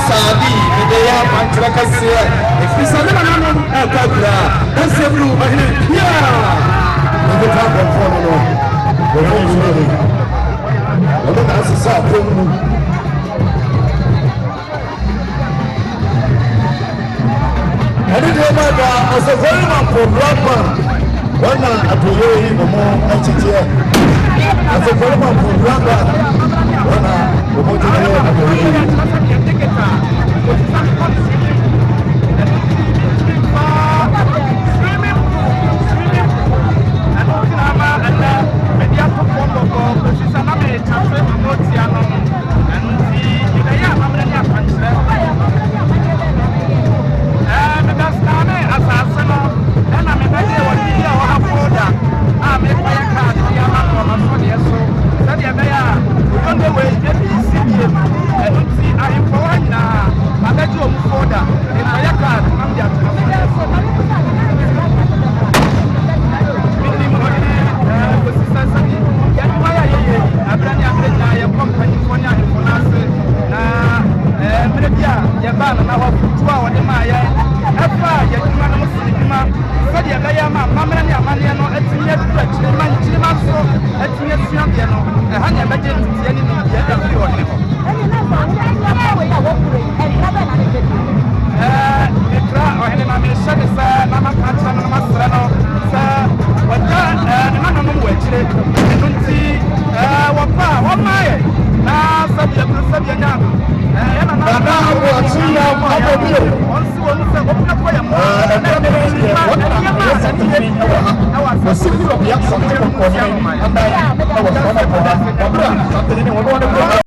Sabi, Medea, Mantrakasia, if you said that I'm a Kakra, that's the blue, yeah. The top of Formula, we're ready. That's a South. I didn't know that as a very much program. One at the way in the more HTTF. As a very much program, one at the